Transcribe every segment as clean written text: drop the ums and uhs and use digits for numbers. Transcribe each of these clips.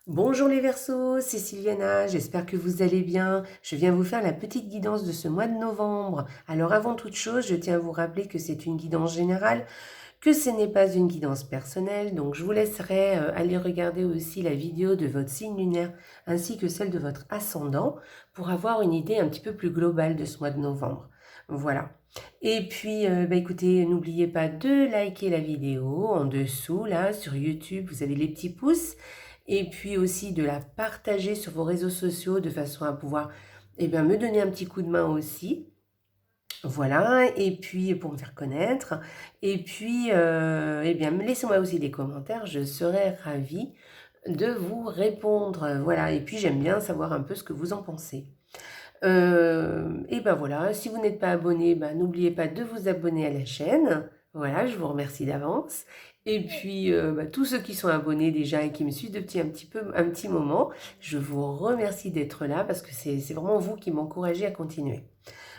Bonjour les Verseaux, c'est Sylviana, j'espère que vous allez bien. Je viens vous faire la petite guidance de ce mois de novembre. Alors avant toute chose, je tiens à vous rappeler que c'est une guidance générale, que ce n'est pas une guidance personnelle, donc je vous laisserai aller regarder aussi la vidéo de votre signe lunaire ainsi que celle de votre ascendant pour avoir une idée un petit peu plus globale de ce mois de novembre. Voilà. Et puis, écoutez, n'oubliez pas de liker la vidéo en dessous, là, sur YouTube, vous avez les petits pouces, et puis aussi de la partager sur vos réseaux sociaux de façon à pouvoir me donner un petit coup de main aussi. Voilà, et puis pour me faire connaître, et puis laissez-moi aussi des commentaires, je serai ravie de vous répondre. Voilà, et puis j'aime bien savoir un peu ce que vous en pensez. Et ben voilà, si vous n'êtes pas abonné, n'oubliez pas de vous abonner à la chaîne. Voilà, je vous remercie d'avance. Et puis, tous ceux qui sont abonnés déjà et qui me suivent depuis un petit moment, je vous remercie d'être là parce que c'est vraiment vous qui m'encouragez à continuer.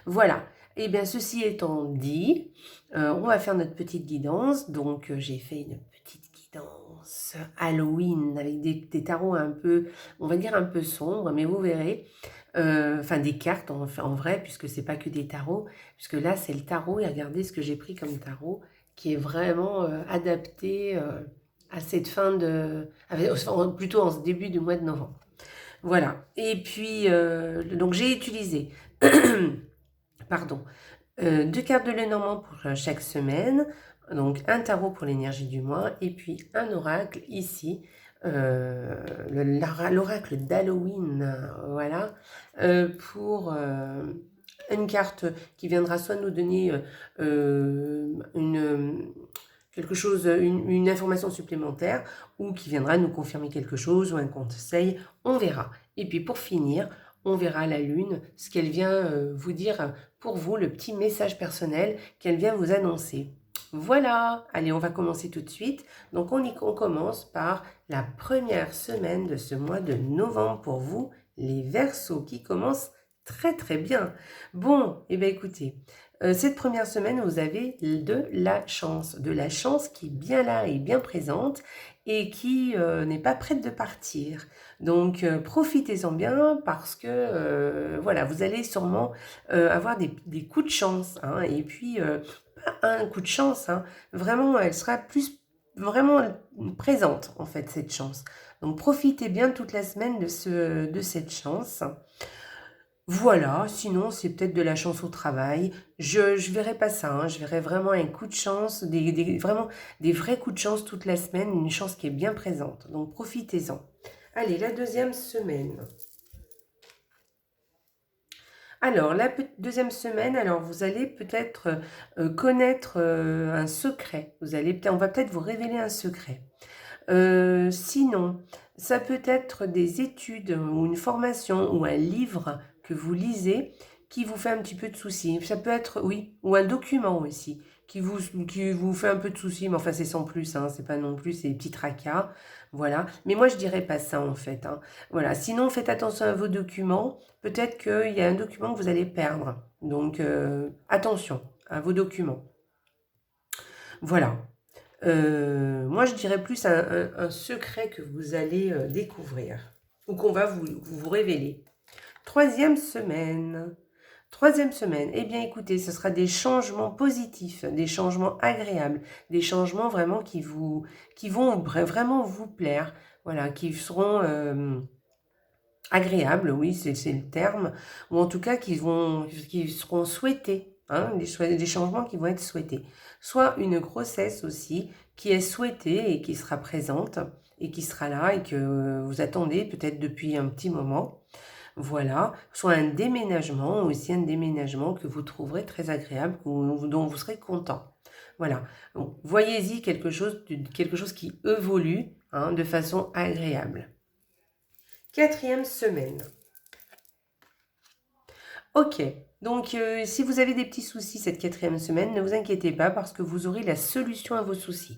Voilà. Et bien, ceci étant dit, on va faire notre petite guidance. Donc, j'ai fait une petite guidance Halloween avec des tarots un peu, on va dire un peu sombres, mais vous verrez. Enfin, des cartes en vrai, puisque c'est pas que des tarots, puisque là, c'est le tarot. Et regardez ce que j'ai pris comme tarot, qui est vraiment adapté à cette plutôt en ce début du mois de novembre. Voilà. Et puis, donc j'ai utilisé pardon, 2 cartes de Lenormand pour chaque semaine, donc un tarot pour l'énergie du mois, et puis un oracle ici, l'oracle d'Halloween, voilà, pour une carte qui viendra soit nous donner quelque chose, une information supplémentaire, ou qui viendra nous confirmer quelque chose, ou un conseil, on verra. Et puis pour finir, on verra la lune, ce qu'elle vient vous dire pour vous, le petit message personnel qu'elle vient vous annoncer. Voilà, allez, on va commencer tout de suite. Donc on commence par la première semaine de ce mois de novembre pour vous, les Verseaux, qui commencent très très bien. Bon, et bien écoutez, cette première semaine, vous avez de la chance qui est bien là et bien présente et qui n'est pas prête de partir. Donc profitez-en bien parce que voilà, vous allez sûrement avoir des coups de chance. Hein, et puis, pas un coup de chance, hein, vraiment, elle sera plus vraiment présente en fait, cette chance. Donc profitez bien toute la semaine de cette chance. Voilà, sinon c'est peut-être de la chance au travail. Je verrai pas ça, hein. Je verrai vraiment un coup de chance, vraiment des vrais coups de chance toute la semaine, une chance qui est bien présente. Donc profitez-en. Allez, la deuxième semaine. Alors, la deuxième semaine, alors vous allez peut-être connaître un secret. On va peut-être vous révéler un secret. Sinon, ça peut être des études ou une formation ou un livre que vous lisez qui vous fait un petit peu de soucis. Ça peut être, oui, ou un document aussi qui vous fait un peu de soucis, mais enfin c'est sans plus, hein, c'est pas non plus, c'est des petits tracas, voilà. Mais moi je dirais pas ça en fait, hein. Voilà. Sinon faites attention à vos documents. Peut-être qu'il y a un document que vous allez perdre, donc attention à vos documents. Voilà. Moi, je dirais plus un secret que vous allez découvrir ou qu'on va vous révéler. Troisième semaine. Troisième semaine, eh bien écoutez, ce sera des changements positifs, des changements agréables, des changements vraiment qui vont vraiment vous plaire, voilà, qui seront agréables, oui, c'est le terme, ou en tout cas qui seront souhaités, hein, des changements qui vont être souhaités. Soit une grossesse aussi qui est souhaitée et qui sera présente et qui sera là et que vous attendez peut-être depuis un petit moment. Voilà, soit un déménagement, aussi un déménagement que vous trouverez très agréable, dont vous serez content. Voilà, donc voyez-y quelque chose qui évolue, hein, de façon agréable. Quatrième semaine. Ok, donc si vous avez des petits soucis cette quatrième semaine, ne vous inquiétez pas parce que vous aurez la solution à vos soucis.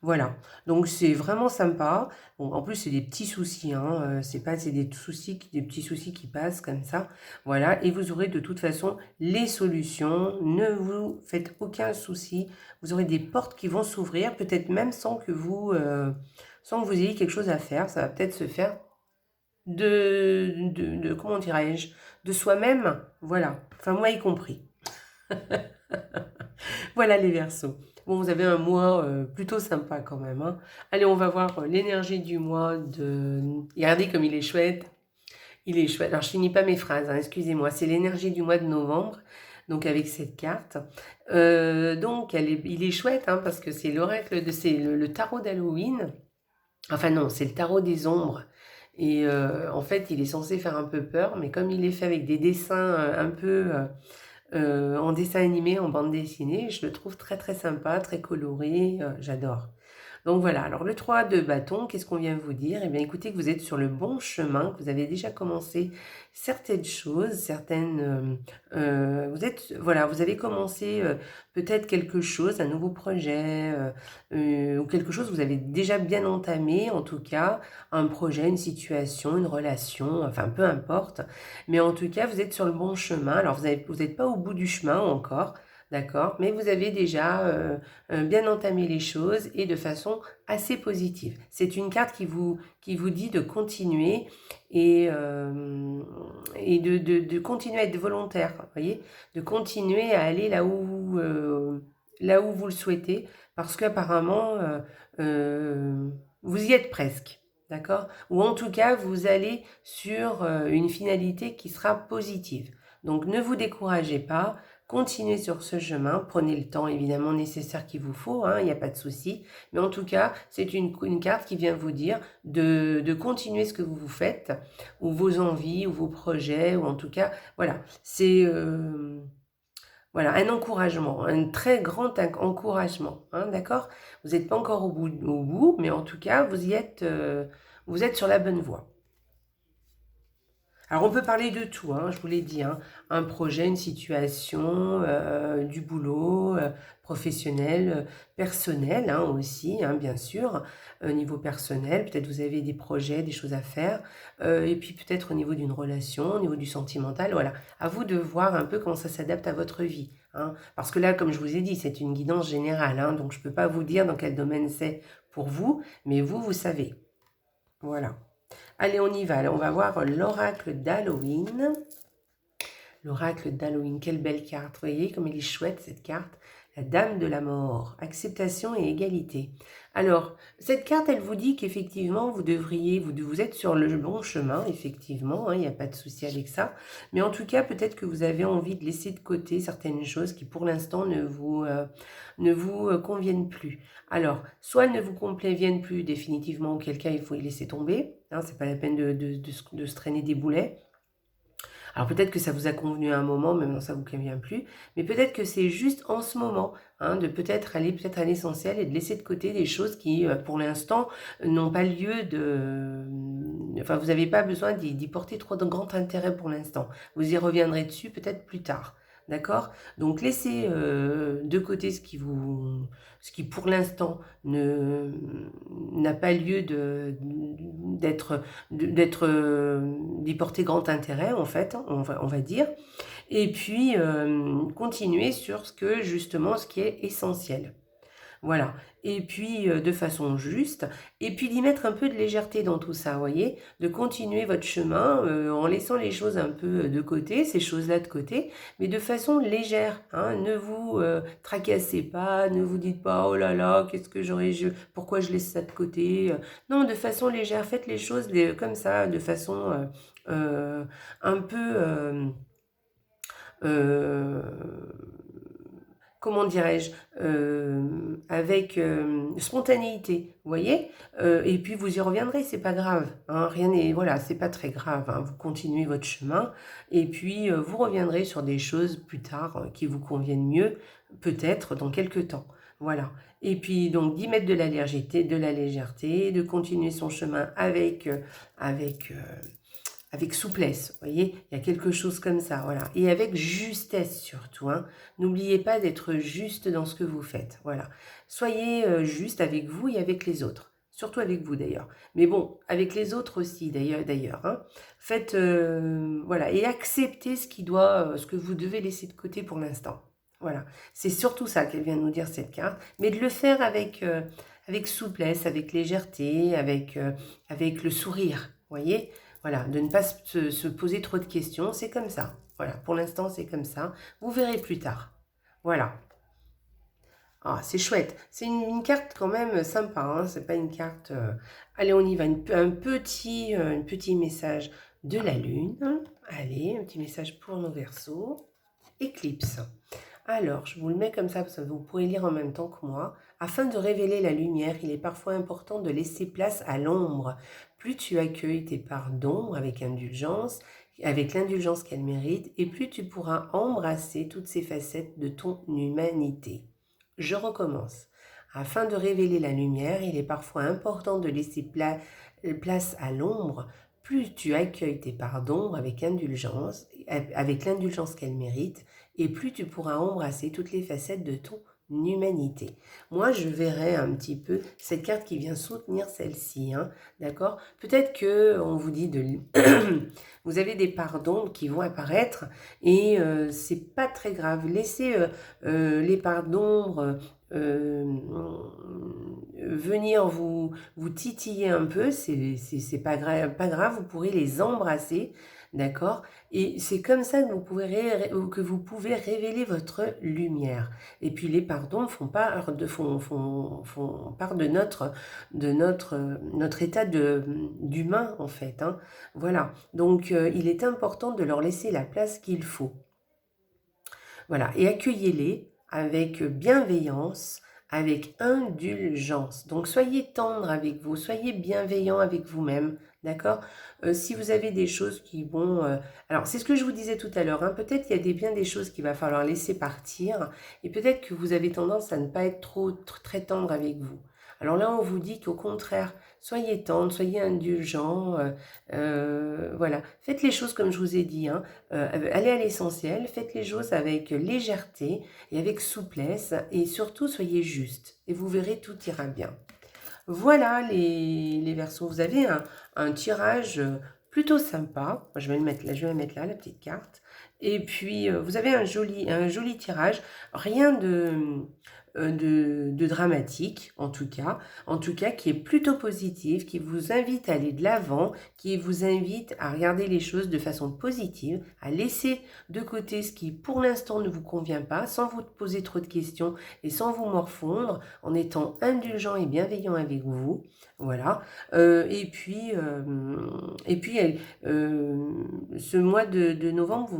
Voilà, donc c'est vraiment sympa. Bon, en plus, c'est des petits soucis, hein. C'est des petits soucis qui passent comme ça. Voilà, et vous aurez de toute façon les solutions. Ne vous faites aucun souci. Vous aurez des portes qui vont s'ouvrir, peut-être même sans que sans que vous ayez quelque chose à faire. Ça va peut-être se faire comment dirais-je, de soi-même, voilà. Enfin, moi y compris. Voilà les Verseaux. Bon, vous avez un mois plutôt sympa quand même, hein. Allez, on va voir l'énergie du mois de... Regardez comme il est chouette. Il est chouette. Alors, je finis pas mes phrases, hein, excusez-moi. C'est l'énergie du mois de novembre, donc avec cette carte. Donc, il est chouette, hein, parce que c'est l'oracle c'est le tarot d'Halloween. Enfin non, c'est le tarot des ombres. Et en fait, il est censé faire un peu peur, mais comme il est fait avec des dessins un peu en dessin animé, en bande dessinée, je le trouve très très sympa, très coloré, j'adore. Donc voilà, alors le 3 de bâton, qu'est-ce qu'on vient vous dire? Eh bien écoutez que vous êtes sur le bon chemin, que vous avez déjà commencé certaines choses, voilà, vous avez commencé peut-être quelque chose, un nouveau projet, ou quelque chose que vous avez déjà bien entamé, en tout cas, un projet, une situation, une relation, enfin peu importe. Mais en tout cas, vous êtes sur le bon chemin. Alors vous n'êtes pas au bout du chemin encore, d'accord? Mais vous avez déjà bien entamer les choses et de façon assez positive. C'est une carte qui vous dit de continuer et de continuer à être volontaire, voyez, de continuer à aller là où vous le souhaitez, parce qu'apparemment, vous y êtes presque. D'accord? Ou en tout cas, vous allez sur une finalité qui sera positive. Donc ne vous découragez pas, continuez sur ce chemin, prenez le temps évidemment nécessaire qu'il vous faut, hein, il n'y a pas de souci. Mais en tout cas, c'est une carte qui vient vous dire de continuer ce que vous faites, ou vos envies, ou vos projets, ou en tout cas, voilà, c'est voilà, un encouragement, un très grand encouragement, hein, d'accord? Vous n'êtes pas encore au bout, mais en tout cas, vous êtes sur la bonne voie. Alors on peut parler de tout, hein, je vous l'ai dit, hein, un projet, une situation, du boulot, professionnel, personnel, hein, aussi, hein, bien sûr, niveau personnel, peut-être vous avez des projets, des choses à faire, et puis peut-être au niveau d'une relation, au niveau du sentimental, voilà. À vous de voir un peu comment ça s'adapte à votre vie, hein, parce que là, comme je vous ai dit, c'est une guidance générale, hein, donc je ne peux pas vous dire dans quel domaine c'est pour vous, mais vous savez. Voilà. Allez, on y va. Alors, on va voir l'oracle d'Halloween. L'oracle d'Halloween, quelle belle carte. Vous voyez comme il est chouette cette carte. La Dame de la Mort, acceptation et égalité. Alors, cette carte, elle vous dit qu'effectivement, vous êtes sur le bon chemin, effectivement, hein, il n'y a pas de souci avec ça. Mais en tout cas, peut-être que vous avez envie de laisser de côté certaines choses qui, pour l'instant, ne vous conviennent plus. Alors, soit elles ne vous conviennent plus définitivement, auquel cas il faut y laisser tomber. Hein, c'est pas la peine de se traîner des boulets. Alors peut-être que ça vous a convenu à un moment, maintenant ça vous convient plus, mais peut-être que c'est juste en ce moment, hein, de peut-être aller à l'essentiel et de laisser de côté des choses qui, pour l'instant, n'ont pas lieu de... Enfin, vous n'avez pas besoin d'y porter trop de grand intérêt pour l'instant. Vous y reviendrez dessus peut-être plus tard. D'accord? Donc laissez de côté ce qui pour l'instant n'a pas lieu d'y porter grand intérêt en fait, on va dire, et puis continuer sur ce qui est essentiel. Voilà, et puis de façon juste, et puis d'y mettre un peu de légèreté dans tout ça, vous voyez, de continuer votre chemin en laissant les choses un peu de côté, ces choses-là de côté, mais de façon légère, hein, ne vous tracassez pas, ne vous dites pas, oh là là, pourquoi je laisse ça de côté, non, de façon légère, faites les choses comme ça, de façon un peu... euh, comment dirais-je, avec spontanéité, vous voyez, et puis vous y reviendrez, c'est pas grave, hein, rien n'est, voilà, c'est pas très grave, hein, vous continuez votre chemin, et puis vous reviendrez sur des choses plus tard qui vous conviennent mieux, peut-être dans quelques temps, voilà. Et puis donc d'y mettre de la légèreté, de continuer son chemin avec souplesse, vous voyez, il y a quelque chose comme ça, voilà. Et avec justesse surtout, hein. N'oubliez pas d'être juste dans ce que vous faites, voilà. Soyez juste avec vous et avec les autres, surtout avec vous d'ailleurs. Mais bon, avec les autres aussi d'ailleurs, hein. Faites, voilà, et acceptez ce que vous devez laisser de côté pour l'instant. Voilà, c'est surtout ça qu'elle vient de nous dire cette carte, mais de le faire avec souplesse, avec légèreté, avec le sourire, voyez? Voilà, de ne pas se poser trop de questions, c'est comme ça. Voilà, pour l'instant, c'est comme ça. Vous verrez plus tard. Voilà. Ah, c'est chouette. C'est une carte quand même sympa, hein. C'est pas une carte... Allez, on y va. Un petit message de la Lune. Allez, un petit message pour nos Verseaux. Éclipse. Alors, je vous le mets comme ça, parce que vous pourrez lire en même temps que moi. Afin de révéler la lumière, il est parfois important de laisser place à l'ombre. Plus tu accueilles tes parts d'ombre avec l'indulgence qu'elles méritent, et plus tu pourras embrasser toutes ces facettes de ton humanité. Je recommence. Afin de révéler la lumière, il est parfois important de laisser place à l'ombre. Plus tu accueilles tes parts d'ombre avec l'indulgence qu'elles méritent, et plus tu pourras embrasser toutes les facettes de ton humanité. Moi, je verrai un petit peu cette carte qui vient soutenir celle-ci, hein, d'accord? Peut-être que on vous dit de... vous avez des parts d'ombre qui vont apparaître et c'est pas très grave. Laissez les parts d'ombre venir vous titiller un peu, c'est pas grave, vous pourrez les embrasser, d'accord? Et c'est comme ça que vous pouvez révéler votre lumière. Et puis les pardons font part de notre état d'humain, en fait, hein. Voilà, donc il est important de leur laisser la place qu'il faut. Voilà, et accueillez-les avec bienveillance, avec indulgence. Donc soyez tendre avec vous, soyez bienveillant avec vous-même, d'accord? Si vous avez des choses qui vont... alors c'est ce que je vous disais tout à l'heure, hein, peut-être il y a bien des choses qu'il va falloir laisser partir, et peut-être que vous avez tendance à ne pas être très tendre avec vous. Alors là, on vous dit qu'au contraire, soyez tendre, soyez indulgent, voilà. Faites les choses comme je vous ai dit, hein, allez à l'essentiel, faites les choses avec légèreté et avec souplesse, et surtout soyez juste, et vous verrez, tout ira bien. Voilà les Verseaux, vous avez un tirage plutôt sympa. Moi, je vais le mettre là, la petite carte. Et puis, vous avez un joli tirage, rien de dramatique, en tout cas, qui est plutôt positif, qui vous invite à aller de l'avant, qui vous invite à regarder les choses de façon positive, à laisser de côté ce qui, pour l'instant, ne vous convient pas, sans vous poser trop de questions et sans vous morfondre, en étant indulgent et bienveillant avec vous. Voilà. Et puis, ce mois de novembre,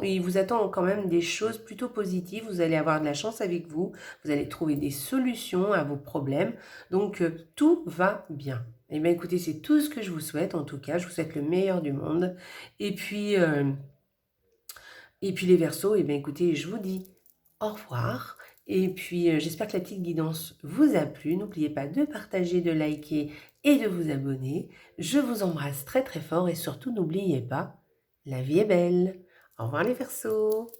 il vous attend quand même des choses plutôt positives. Vous allez avoir de la chance avec vous. Vous allez trouver des solutions à vos problèmes. Donc, tout va bien. Eh bien, écoutez, c'est tout ce que je vous souhaite. En tout cas, je vous souhaite le meilleur du monde. Et puis les Verseaux, eh bien, écoutez, je vous dis au revoir. Et puis, j'espère que la petite guidance vous a plu. N'oubliez pas de partager, de liker et de vous abonner. Je vous embrasse très très fort et surtout, n'oubliez pas, la vie est belle. Au revoir les Verseaux.